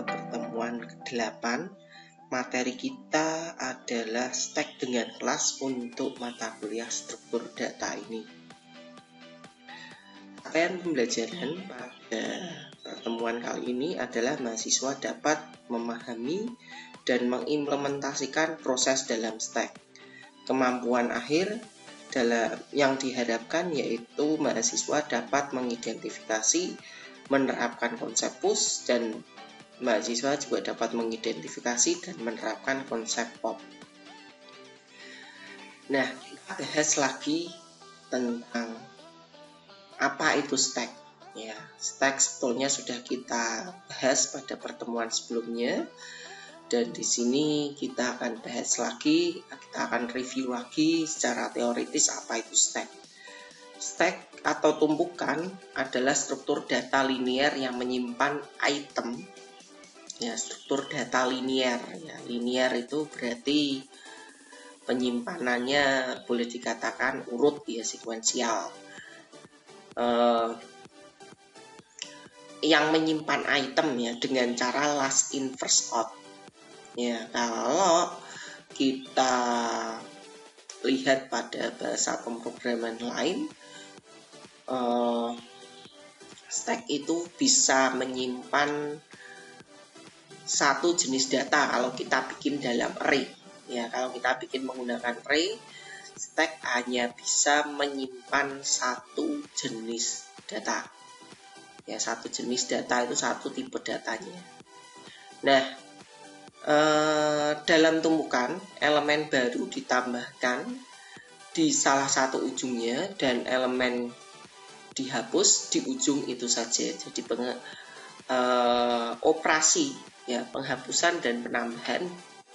pertemuan ke-8. Materi kita adalah stack dengan kelas untuk mata kuliah struktur data ini. Rangkaian pembelajaran pada pertemuan kali ini adalah mahasiswa dapat memahami dan mengimplementasikan proses dalam stack. Kemampuan akhir yang diharapkan yaitu mahasiswa dapat mengidentifikasi, menerapkan konsep push, dan mahasiswa juga dapat mengidentifikasi dan menerapkan konsep pop. Nah, kita bahas lagi tentang apa itu stack. Ya, stack sebetulnya sudah kita bahas pada pertemuan sebelumnya, dan di sini kita akan bahas lagi, kita akan review lagi secara teoritis apa itu stack. Stack atau tumpukan adalah struktur data linear yang menyimpan item. Ya, struktur data linear. Ya, linear itu berarti penyimpanannya boleh dikatakan urut, ya, sekuensial. Yang menyimpan item ya dengan cara last in first out. Ya, kalau kita lihat pada bahasa pemrograman lain, stack itu bisa menyimpan satu jenis data kalau kita bikin dalam array. Ya, kalau kita bikin menggunakan array, stack hanya bisa menyimpan satu jenis data. Ya, satu jenis data itu satu tipe datanya. Nah, dalam tumpukan elemen baru ditambahkan di salah satu ujungnya dan elemen dihapus di ujung itu saja. Jadi operasi ya, penghapusan dan penambahan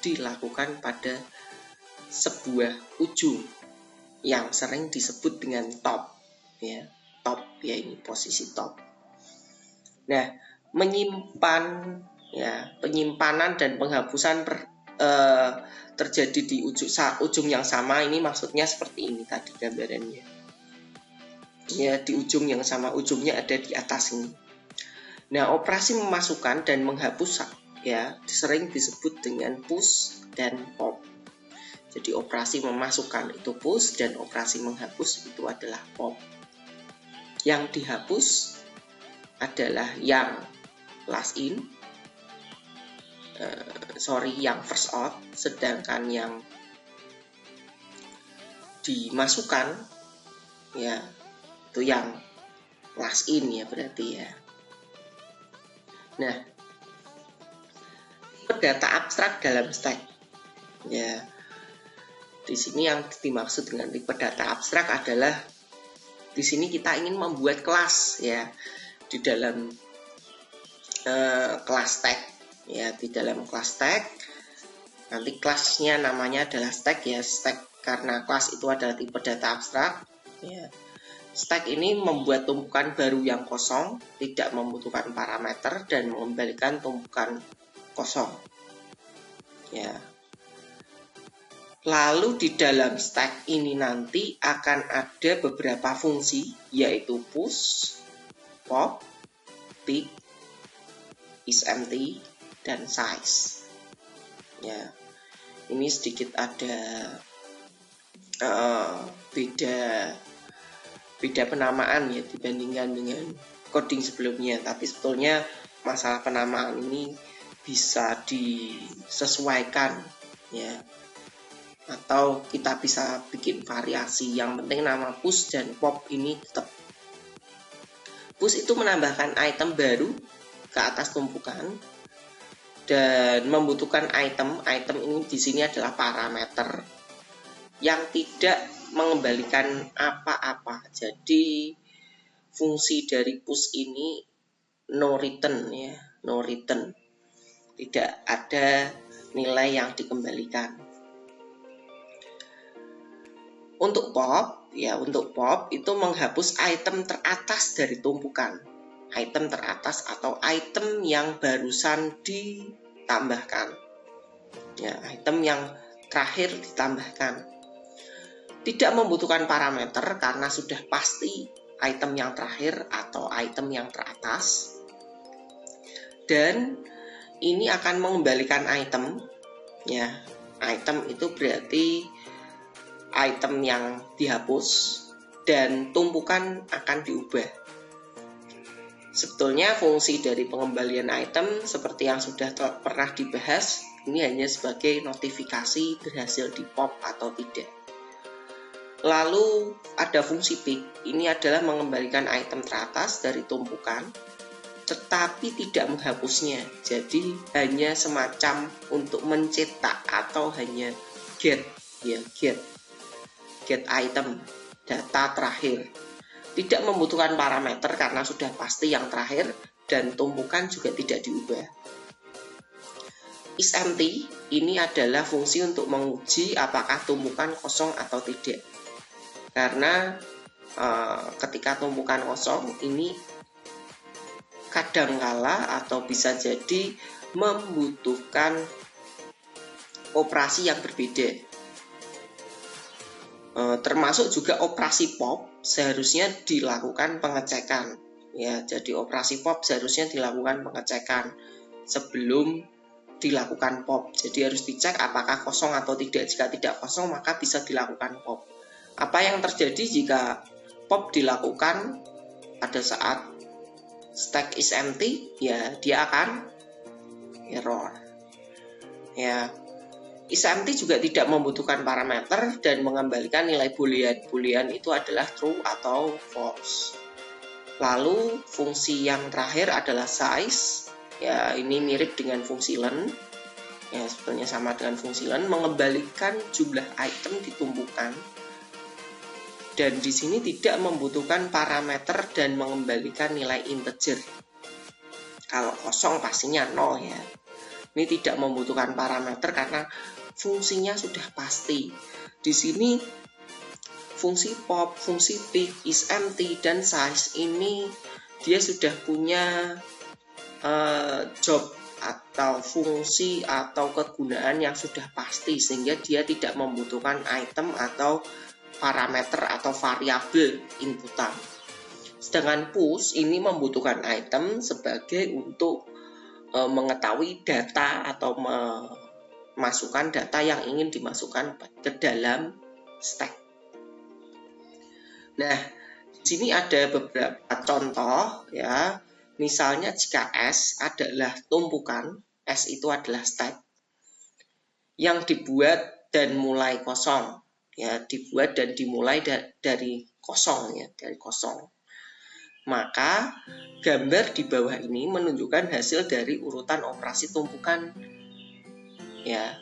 dilakukan pada sebuah ujung yang sering disebut dengan top, ya, top, ya, ini posisi top. Nah, menyimpan, ya, penyimpanan dan penghapusan terjadi di ujung yang sama. Ini maksudnya seperti ini tadi gambarannya. Ya, di ujung yang sama, ujungnya ada di atas ini. Nah, operasi memasukkan dan menghapus ya sering disebut dengan push dan pop. Jadi operasi memasukkan itu push dan operasi menghapus itu adalah pop. Yang dihapus adalah yang last in, yang first out, sedangkan yang dimasukkan ya itu yang last in, ya, berarti ya. Nah, data abstrak dalam stack. Ya, di sini yang dimaksud dengan tipe data abstrak adalah di sini kita ingin membuat kelas, ya, di dalam kelas stack. Ya, di dalam kelas stack nanti kelasnya namanya adalah stack, ya, stack karena kelas itu adalah tipe data abstrak. Ya, stack ini membuat tumpukan baru yang kosong, tidak membutuhkan parameter dan mengembalikan tumpukan kosong. Ya. Lalu di dalam stack ini nanti akan ada beberapa fungsi, yaitu push, pop, pick, isEmpty, dan size. Ya. Ini sedikit ada beda penamaan, ya, dibandingkan dengan coding sebelumnya, tapi sebetulnya masalah penamaan ini bisa disesuaikan, ya, atau kita bisa bikin variasi. Yang penting nama push dan pop ini tetap. Push itu menambahkan item baru ke atas tumpukan dan membutuhkan item ini di sini adalah parameter yang tidak mengembalikan apa-apa. Jadi fungsi dari push ini no return, ya, no return. Tidak ada nilai yang dikembalikan. Untuk pop, ya, untuk pop itu menghapus item teratas dari tumpukan. Item teratas atau item yang barusan ditambahkan. Ya, item yang terakhir ditambahkan. Tidak membutuhkan parameter karena sudah pasti item yang terakhir atau item yang teratas. Dan ini akan mengembalikan item, ya. Item itu berarti item yang dihapus dan tumpukan akan diubah. Sebetulnya fungsi dari pengembalian item seperti yang sudah pernah dibahas, ini hanya sebagai notifikasi berhasil di pop atau tidak. Lalu ada fungsi pick, ini adalah mengembalikan item teratas dari tumpukan, tetapi tidak menghapusnya. Jadi hanya semacam untuk mencetak atau hanya get item, data terakhir. Tidak membutuhkan parameter karena sudah pasti yang terakhir dan tumpukan juga tidak diubah. isEmpty ini adalah fungsi untuk menguji apakah tumpukan kosong atau tidak. Karena ketika tumpukan kosong ini kadangkala atau bisa jadi membutuhkan operasi yang berbeda. Termasuk juga operasi pop seharusnya dilakukan pengecekan, ya. Jadi operasi pop seharusnya dilakukan pengecekan sebelum dilakukan pop. Jadi harus dicek apakah kosong atau tidak. Jika tidak kosong maka bisa dilakukan pop. Apa yang terjadi jika pop dilakukan pada saat stack is empty? Ya, dia akan error. Ya, isEmpty juga tidak membutuhkan parameter dan mengembalikan nilai boolean. Boolean itu adalah true atau false. Lalu fungsi yang terakhir adalah size. Ya, ini mirip dengan fungsi len. Ya, sebetulnya sama dengan fungsi len, mengembalikan jumlah item di tumpukan. Dan di sini tidak membutuhkan parameter dan mengembalikan nilai integer. Kalau kosong pastinya 0 ya. Ini tidak membutuhkan parameter karena fungsinya sudah pasti. Di sini fungsi pop, fungsi pick, isEmpty, dan size ini dia sudah punya job atau fungsi atau kegunaan yang sudah pasti sehingga dia tidak membutuhkan item atau parameter atau variabel inputan. Sedangkan push ini membutuhkan item sebagai untuk mengetahui data atau memasukkan data yang ingin dimasukkan ke dalam stack. Nah, di sini ada beberapa contoh ya. Misalnya jika S adalah tumpukan, S itu adalah stack yang dibuat dan mulai kosong. Ya, dibuat dan dimulai dari kosong ya, dari kosong. Maka gambar di bawah ini menunjukkan hasil dari urutan operasi tumpukan. Ya,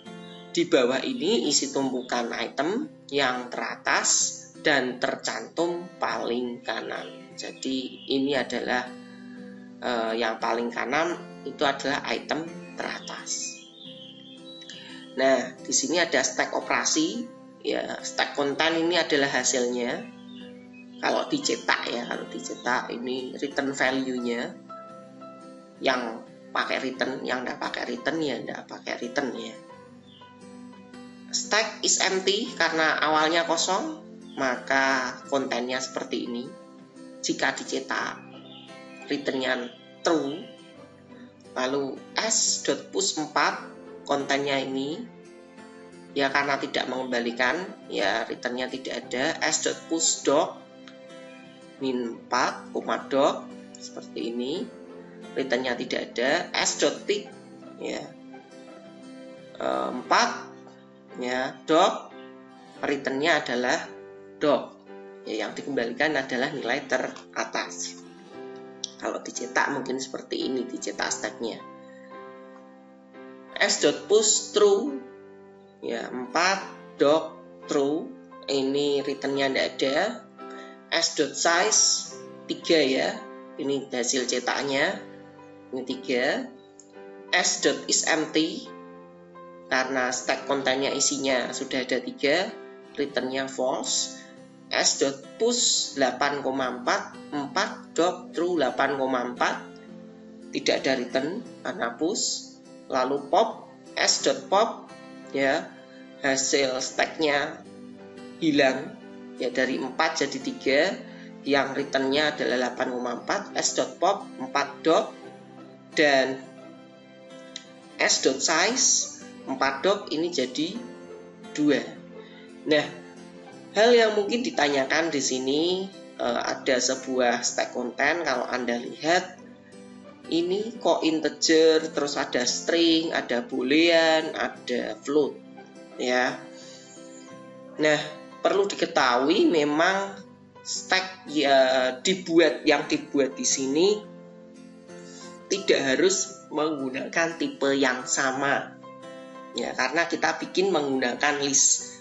di bawah ini isi tumpukan item yang teratas dan tercantum paling kanan. Jadi ini adalah yang paling kanan itu adalah item teratas. Nah, di sini ada stack operasi. Ya, stack konten ini adalah hasilnya. Kalau dicetak ya, kalau dicetak ini return value-nya. Yang pakai return, yang tidak pakai return ya tidak pakai return ya. Stack is empty karena awalnya kosong, maka kontennya seperti ini. Jika dicetak, returnnya true. Lalu s.push 4 kontennya ini. Ya karena tidak mengembalikan, ya returnnya tidak ada. s.push doc min 4, doc seperti ini, returnnya tidak ada. s.pick ya 4 ya doc, returnnya adalah doc ya, yang dikembalikan adalah nilai teratas. Kalau dicetak mungkin seperti ini, dicetak stacknya. s.push true ya 4 doc true, ini returnnya tidak ada. s.size 3 ya, ini hasil cetaknya, ini 3. s.isEmpty karena stack kontennya isinya sudah ada 3, returnnya false. s.push 8,4 4 doc true 8,4, tidak ada return karena push. Lalu pop s.pop ya, hasil stacknya hilang ya, dari 4 jadi 3, yang returnnya adalah 8,4. s.pop 4 doc dan s.size 4 doc ini jadi 2. Nah, hal yang mungkin ditanyakan di sini, ada sebuah stack content. Kalau Anda lihat ini kok integer, terus ada string, ada boolean, ada float, ya. Nah, perlu diketahui memang stack yang dibuat di sini tidak harus menggunakan tipe yang sama, ya, karena kita bikin menggunakan list.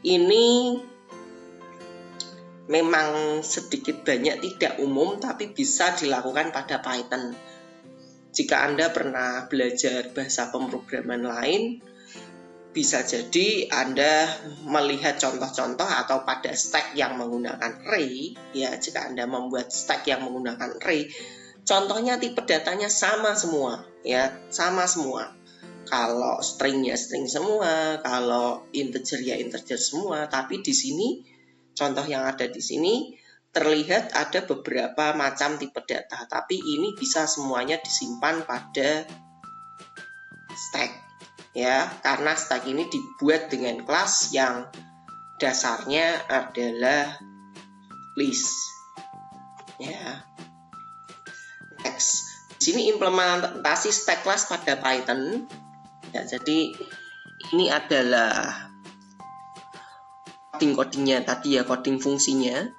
Ini memang sedikit banyak tidak umum, tapi bisa dilakukan pada Python. Jika Anda pernah belajar bahasa pemrograman lain, bisa jadi Anda melihat contoh-contoh atau pada stack yang menggunakan array, ya. Jika Anda membuat stack yang menggunakan array, contohnya tipe datanya sama semua, ya, sama semua. Kalau stringnya string semua, kalau integer ya integer semua. Tapi di sini, contoh yang ada di sini terlihat ada beberapa macam tipe data, tapi ini bisa semuanya disimpan pada stack, ya, karena stack ini dibuat dengan kelas yang dasarnya adalah list, ya. Next, di sini implementasi stack class pada Python, ya. Jadi ini adalah codingnya tadi, ya, coding fungsinya.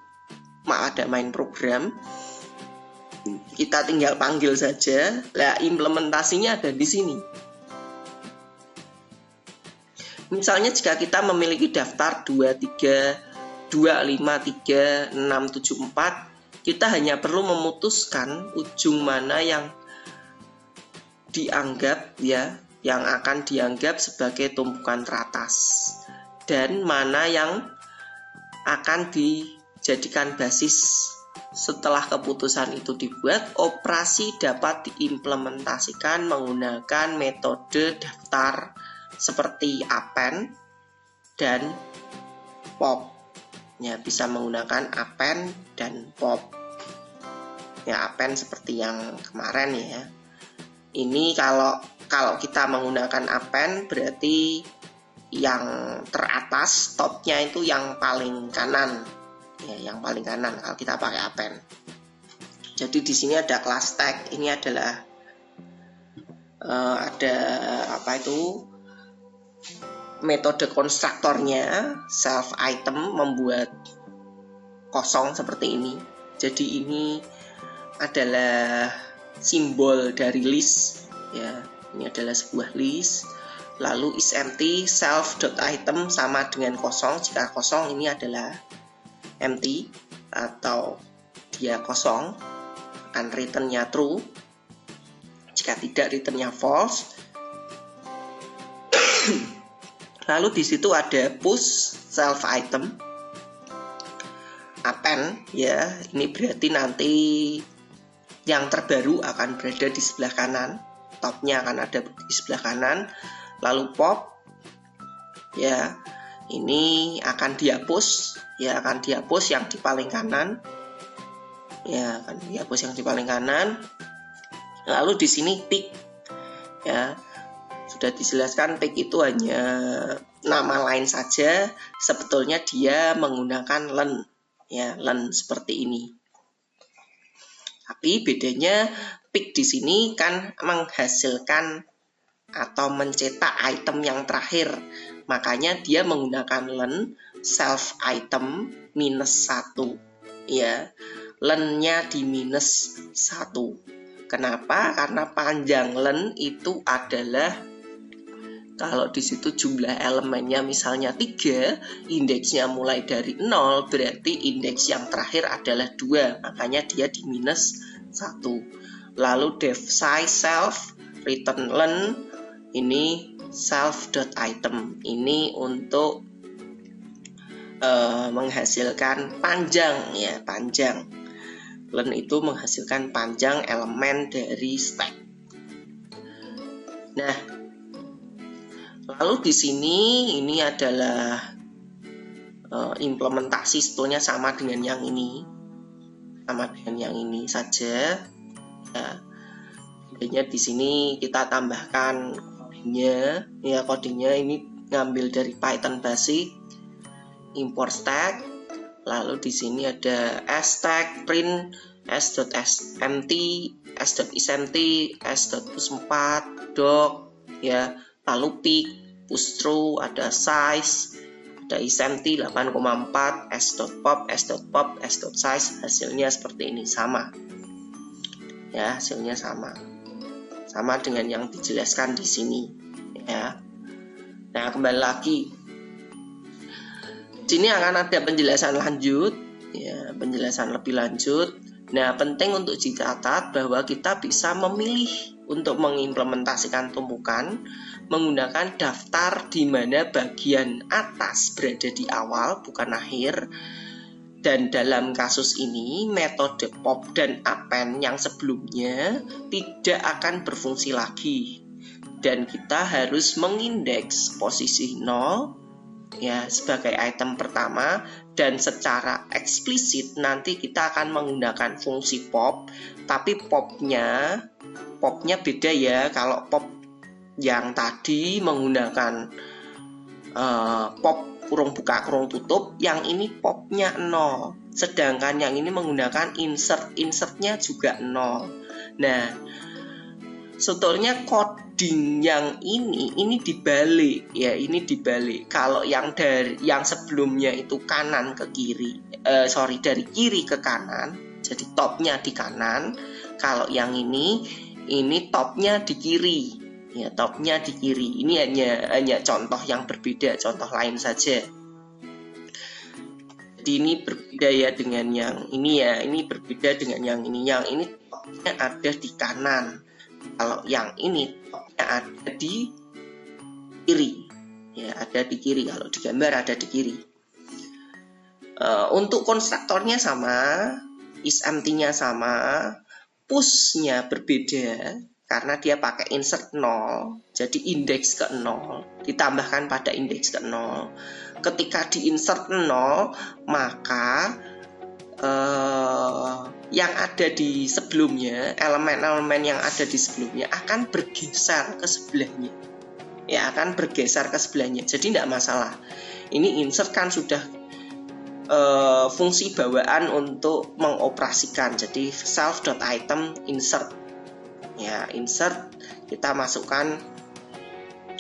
Ada main program, kita tinggal panggil saja. Lah, implementasinya ada di sini. Misalnya jika kita memiliki daftar 232536774, kita hanya perlu memutuskan ujung mana yang dianggap, ya, yang akan dianggap sebagai tumpukan teratas dan mana yang akan dijadikan basis. Setelah keputusan itu dibuat, operasi dapat diimplementasikan menggunakan metode daftar seperti append dan pop. Ya, bisa menggunakan append dan pop. Ya, append seperti yang kemarin, ya. Ini kalau kita menggunakan append berarti yang teratas, topnya itu yang paling kanan, ya, yang paling kanan kalau kita pakai append. Jadi di sini ada class tag. Ini adalah ada metode konstruktornya, self item, membuat kosong seperti ini. Jadi ini adalah simbol dari list, ya. Ini adalah sebuah list. Lalu is empty, self.item sama dengan kosong. Jika kosong, ini adalah empty atau dia kosong, akan returnnya true. Jika tidak, returnnya false. Lalu di situ ada push self item, append, ya. Ini berarti nanti yang terbaru akan berada di sebelah kanan, topnya akan ada di sebelah kanan. Lalu pop, ya, ini akan dihapus, ya, akan dihapus yang di paling kanan, ya, akan dihapus yang di paling kanan. Lalu di sini pick, ya, sudah dijelaskan pick itu hanya nama lain saja, sebetulnya dia menggunakan len, ya, len seperti ini. Tapi bedanya pick di sini kan menghasilkan atau mencetak item yang terakhir, makanya dia menggunakan len self item -1, ya, lennya di -1. Kenapa? Karena panjang len itu adalah, kalau di situ jumlah elemennya misalnya 3, indeksnya mulai dari 0, berarti indeks yang terakhir adalah 2, makanya dia di -1. Lalu def size self, return len, ini self.item, ini untuk menghasilkan panjang, ya, panjang. Len itu menghasilkan panjang elemen dari stack. Nah, lalu di sini ini adalah implementasi, sebetulnya sama dengan yang ini, saja. Ya. Kodenya di sini kita tambahkan kodenya, ya kodenya ini ngambil dari Python basic, import stack, lalu di sini ada stack, print, s.smt, s.isempty, s.push4, doc, ya, lalu pick, push through, ada size, ada isempty 8,4, s.pop, s.size, hasilnya seperti ini, sama. Ya, hasilnya sama dengan yang dijelaskan di sini, ya. Nah, kembali lagi, sini akan ada penjelasan lanjut, ya, penjelasan lebih lanjut. Nah, penting untuk dicatat bahwa kita bisa memilih untuk mengimplementasikan tumpukan menggunakan daftar di mana bagian atas berada di awal bukan akhir. Dan dalam kasus ini metode pop dan append yang sebelumnya tidak akan berfungsi lagi. Dan kita harus mengindeks posisi 0 ya sebagai item pertama, dan secara eksplisit nanti kita akan menggunakan fungsi pop, tapi popnya beda ya. Kalau pop yang tadi menggunakan pop kurung buka kurung tutup, yang ini popnya 0, sedangkan yang ini menggunakan insertnya juga 0. Nah, sebetulnya coding yang ini dibalik ya, ini dibalik. Kalau yang sebelumnya itu kanan ke kiri, dari kiri ke kanan, jadi topnya di kanan. Kalau yang ini topnya di kiri, ya, topnya di kiri. Ini hanya contoh yang berbeda, contoh lain saja. Jadi ini berbeda ya dengan yang ini ya, ini berbeda dengan yang ini. Yang ini topnya ada di kanan. Kalau yang ini topnya ada di kiri, ya, ada di kiri. Kalau di gambar ada di kiri. Untuk konstruktornya sama, isempty-nya sama, push-nya berbeda karena dia pakai insert 0, jadi indeks ke 0 ditambahkan pada indeks ke 0. Ketika di insert 0, maka yang ada di sebelumnya, elemen-elemen yang ada di sebelumnya akan bergeser ke sebelahnya, ya, akan bergeser ke sebelahnya. Jadi tidak masalah. Ini insert kan sudah fungsi bawaan untuk mengoperasikan. Jadi self.item insert, ya, insert kita masukkan.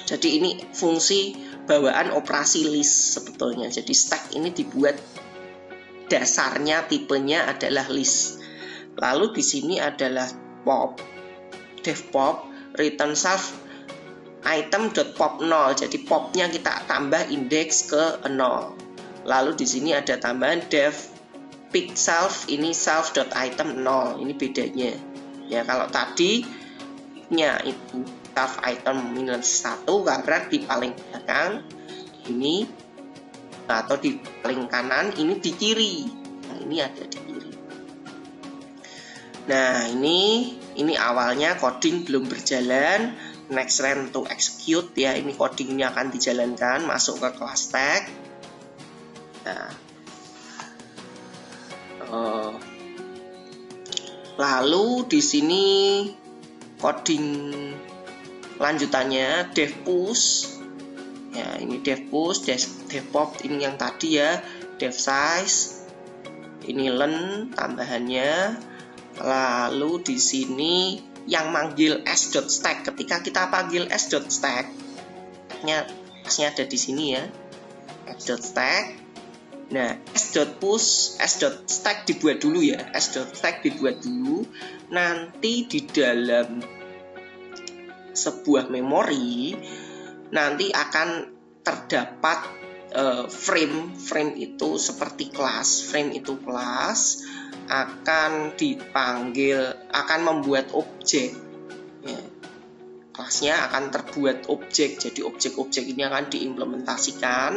Jadi ini fungsi bawaan operasi list sebetulnya. Jadi stack ini dibuat dasarnya, tipenya adalah list. Lalu di sini adalah pop, def pop, return self item.pop 0. Jadi popnya kita tambah indeks ke 0. Lalu di sini ada tambahan def pick self, ini self.item 0. Ini bedanya. Ya, kalau tadi nya itu self item minus 1 karena di paling belakang, ini atau di paling kanan, ini di kiri. Nah, ini ada di kiri. Nah, ini awalnya coding belum berjalan. Next run to execute, ya, ini codingnya akan dijalankan, masuk ke kelas tag. Nah, lalu di sini coding lanjutannya def push, ya, ini def push, def pop ini yang tadi ya, def size, ini len tambahannya. Lalu di sini yang manggil s.stack, ketika kita panggil s.stack, pasnya ada di sini ya, s.stack. Nah, s.push, s.stack dibuat dulu ya, s.stack dibuat dulu. Nanti di dalam sebuah memori nanti akan terdapat frame itu seperti kelas. Frame itu kelas akan dipanggil, akan membuat objek, ya. Kelasnya akan terbuat objek. Jadi objek-objek ini akan diimplementasikan,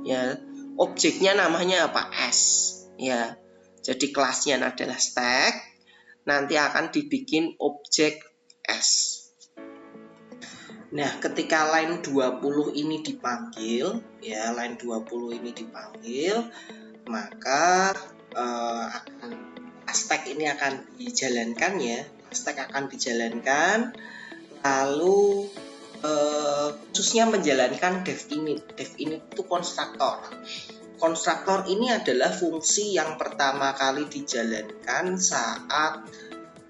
ya. Objeknya namanya apa? S, ya. Jadi kelasnya adalah stack, nanti akan dibikin objek S. Nah, ketika line 20 ini dipanggil, ya, line 20 ini dipanggil, maka stack ini akan dijalankan, ya. stack akan dijalankan, lalu khususnya menjalankan definite. Definite itu konstruktor. Konstruktor ini adalah fungsi yang pertama kali dijalankan saat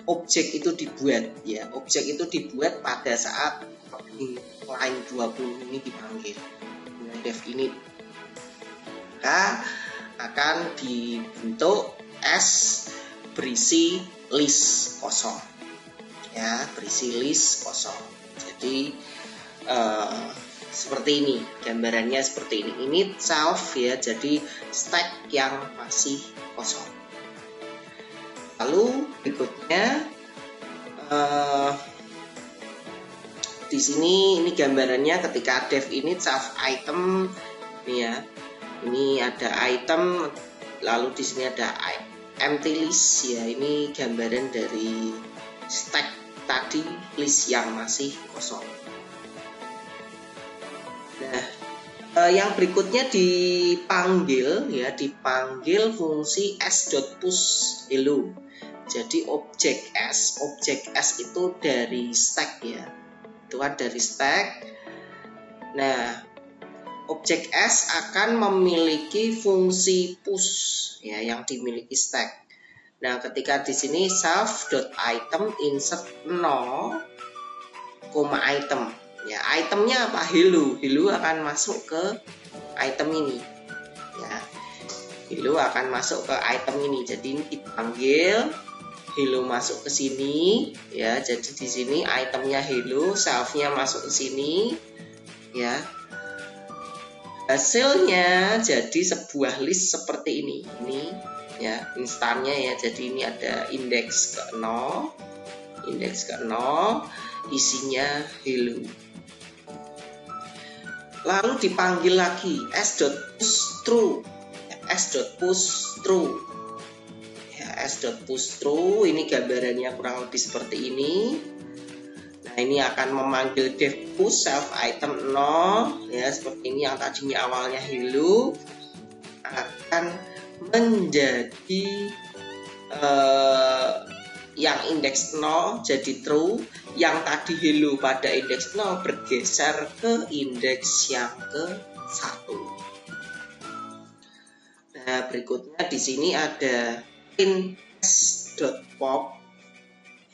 objek itu dibuat, ya. Objek itu dibuat pada saat line 20 ini dipanggil dengan definite. Maka akan dibentuk S berisi list kosong, ya, berisi list kosong. Jadi seperti ini gambarannya, seperti ini. Ini self, ya, jadi stack yang masih kosong. Lalu berikutnya di sini ini gambarannya ketika def init self item, ya. Ini ada item, lalu di sini ada empty list, ya. Ini gambaran dari stack tadi, list yang masih kosong. Nah, yang berikutnya dipanggil, ya, dipanggil fungsi s.push hello. Jadi objek S itu dari stack, ya. Itu kan dari stack. Nah, objek S akan memiliki fungsi push, ya, yang dimiliki stack. Nah, ketika di sini self.item insert 0, item, ya, itemnya apa? Hello. Hello akan masuk ke item ini, ya. Hello akan masuk ke item ini. Jadi ini dipanggil, hello masuk ke sini, ya. Jadi di sini itemnya hello, selfnya masuk ke sini, ya. Hasilnya jadi sebuah list seperti ini, ya, instannya, ya. Jadi ini ada indeks ke 0, isinya hello. Lalu dipanggil lagi s.push true, ya, s.push true. Ini gambarannya kurang lebih seperti ini. Nah, ini akan memanggil def push self item 0, ya, seperti ini. Yang tadinya awalnya hello akan menjadi yang indeks 0 jadi true, yang tadi hello pada indeks 0 bergeser ke indeks yang ke-1. Nah, berikutnya di sini ada print s.pop,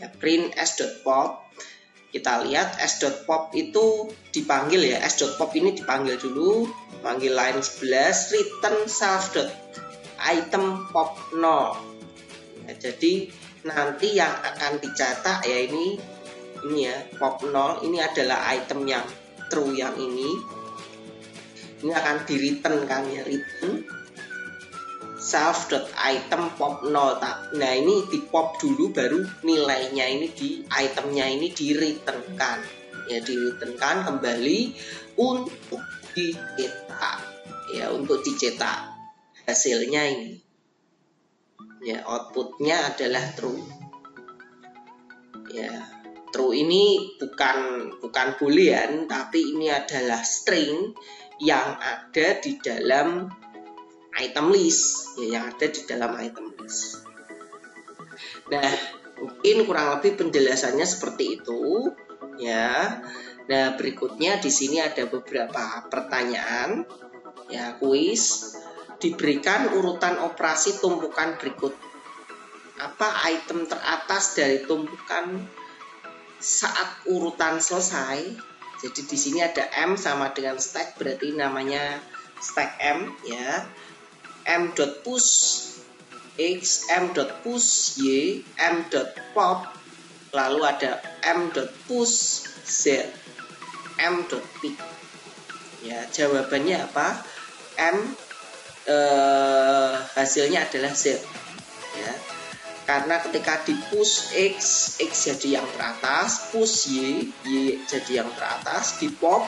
ya, print s.pop. Kita lihat s.pop itu dipanggil, ya, s.pop ini dipanggil dulu, panggil line 11, return self.item pop 0. Ya, jadi nanti yang akan dicetak, ya, ini ya, pop 0 ini adalah item yang true, yang ini akan di return, kan, ya, return self.item pop 0. Nah, ini di pop dulu, baru nilainya ini di itemnya ini di returnkan, ya, di returnkan kembali untuk dicetak, ya, untuk dicetak hasilnya ini, ya, outputnya adalah true, ya. True ini bukan boolean, tapi ini adalah string yang ada di dalam item list, ya, yang ada di dalam item list. Nah, mungkin kurang lebih penjelasannya seperti itu, ya. Nah, berikutnya di sini ada beberapa pertanyaan, ya, kuis. Diberikan urutan operasi tumpukan berikut. Apa item teratas dari tumpukan saat urutan selesai? Jadi di sini ada M sama dengan stack, berarti namanya stack M, ya. M.push X, M.push Y, M.pop, lalu ada M.push Z, M.pick. Ya, jawabannya apa? M hasilnya adalah Z, ya. Karena ketika di push X jadi yang teratas, push Y jadi yang teratas, di pop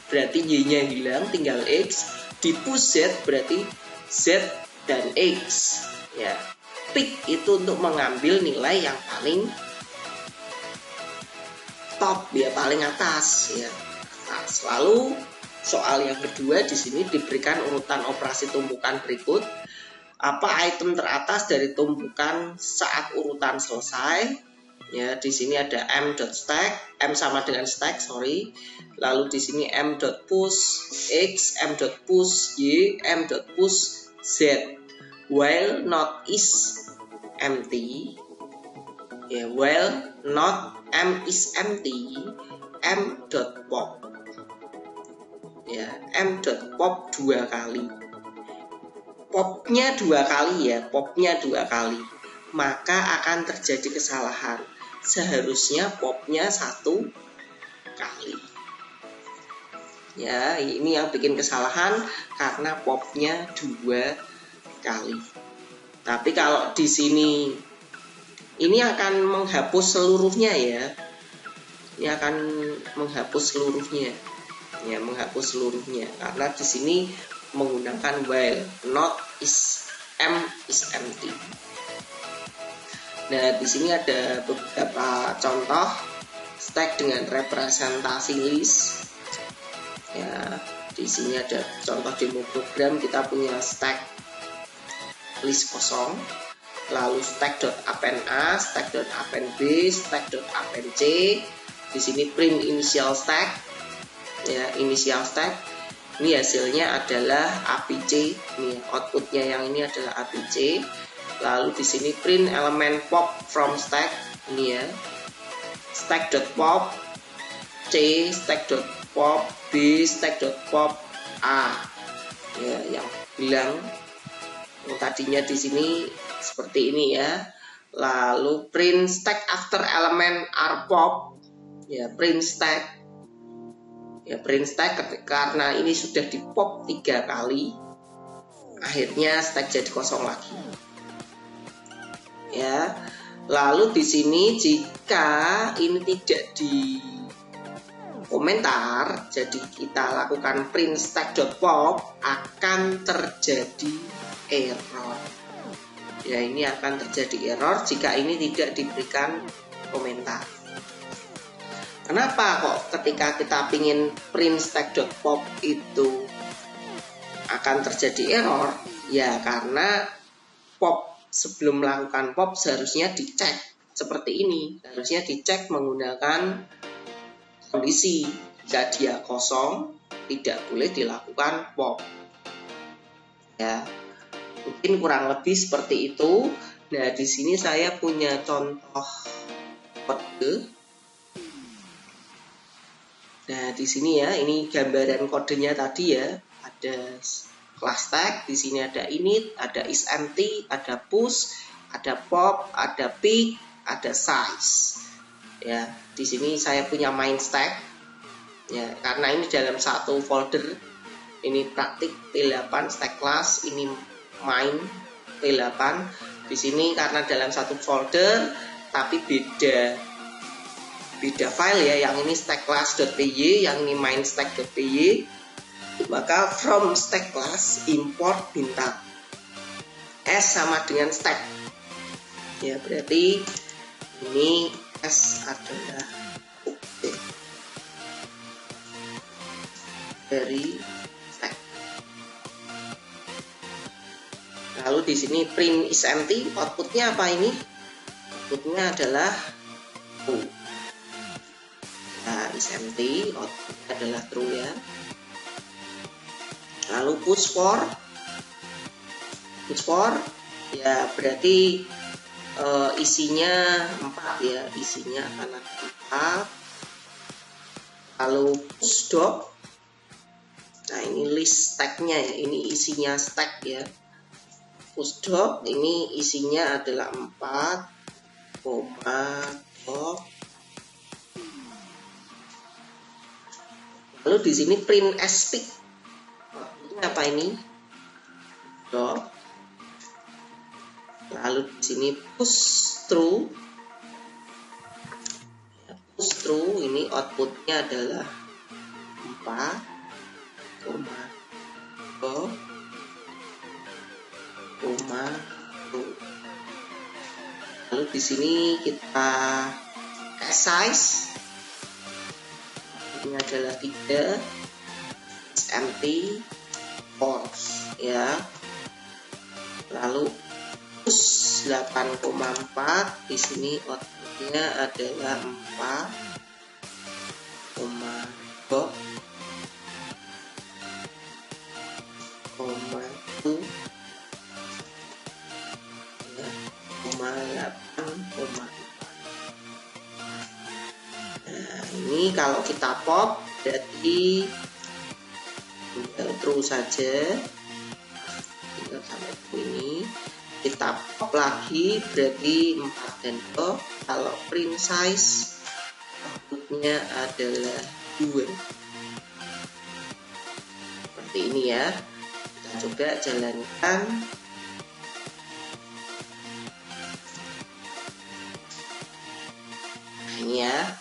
berarti Y-nya hilang, tinggal X, di push Z berarti Z dan X, ya. Pick itu untuk mengambil nilai yang paling top, ya, paling atas, ya, atas. Lalu soal yang kedua di sini diberikan urutan operasi tumpukan berikut. Apa item teratas dari tumpukan saat urutan selesai? Ya, di sini ada m.stack, m sama dengan stack, sorry. Lalu di sini m.push x, m.push y, m.push z. While not is empty, ya, while not m is empty, m.pop, ya, m.pop 2 kali. Popnya 2 kali ya, popnya 2 kali. Maka akan terjadi kesalahan. Seharusnya popnya 1 kali. Ya, ini yang bikin kesalahan karena popnya 2 kali. Tapi kalau di sini ini akan menghapus seluruhnya ya. Ini akan menghapus seluruhnya. Ya, menghapus seluruhnya karena di sini menggunakan while not is m is empty. Nah, di sini ada beberapa contoh stack dengan representasi list. Ya, di sini ada contoh demo program. Kita punya stack list kosong, lalu stack.append A, stack.append B, stack.append C. Di sini print initial stack, ya, initial stack. Ini hasilnya adalah APC, ini outputnya yang ini adalah APC. Lalu di sini print elemen pop from stack, ini ya, stack.pop C, stack.pop B, stack.pop A. Ya, yang bilang yang tadinya di sini seperti ini ya. Lalu print stack after element are pop, ya, print stack. Ya, print stack karena ini sudah di pop 3 kali, akhirnya stack jadi kosong lagi. Ya, lalu di sini jika ini tidak di komentar, jadi kita lakukan print stack.pop, akan terjadi error. Ya, ini akan terjadi error jika ini tidak diberikan komentar. Kenapa kok ketika kita ingin print stack.pop itu akan terjadi error? Ya, karena pop sebelum melakukan pop seharusnya dicek seperti ini. Harusnya dicek menggunakan kondisi. Jika dia kosong, tidak boleh dilakukan pop. Ya, mungkin kurang lebih seperti itu. Nah, di sini saya punya contoh kode. Nah, di sini ya, ini gambaran kodenya tadi ya. Ada class tag, di sini ada init, ada is empty, ada push, ada pop, ada pick, ada size. Ya, di sini saya punya main stack. Ya, karena ini dalam satu folder. Ini praktik P8 stack class, ini main P8. Di sini karena dalam satu folder tapi beda file ya, yang ini stack class.py, yang ini main stack.py. Maka from stack class import bintang S sama dengan stack. Ya, berarti ini S adalah dari stack. Lalu di sini print is empty, outputnya apa ini? Outputnya adalah true. Nah, is empty, outputnya adalah true ya. Lalu push for ya berarti isinya 4 ya, isinya akan ada 4. Lalu push doc, nah ini list stacknya ya, ini isinya stack ya. Push doc ini isinya adalah 4, doc. Lalu di sini print as pick, ini apa ini? Doc. Lalu di sini push through, ya, push through ini outputnya adalah 4, doc, lalu di sini kita size, ini adalah 3, is empty, false ya. Lalu push 8,4, di sini output outputnya adalah 4,2,2 8,4. Nah, ini kalau kita pop berarti true saja, tinggal sampai ini. Kita pop lagi berarti 4 dan 2. Kalau print size outputnya adalah 2. Seperti ini ya. Kita coba jalankan. Nah, ini ya.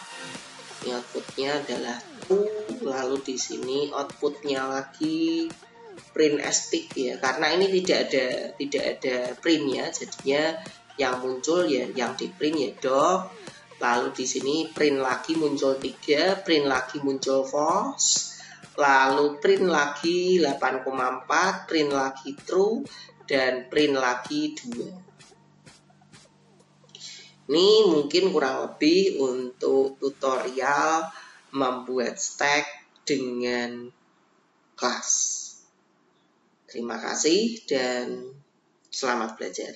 Ini outputnya adalah true. Lalu di sini outputnya lagi print stick ya, karena ini tidak ada printnya, jadinya yang muncul ya yang di print ya doc. Lalu di sini print lagi muncul 3, print lagi muncul false, lalu print lagi 8,4, print lagi true, dan print lagi 2. Ini mungkin kurang lebih untuk tutorial membuat stack dengan kelas. Terima kasih dan selamat belajar.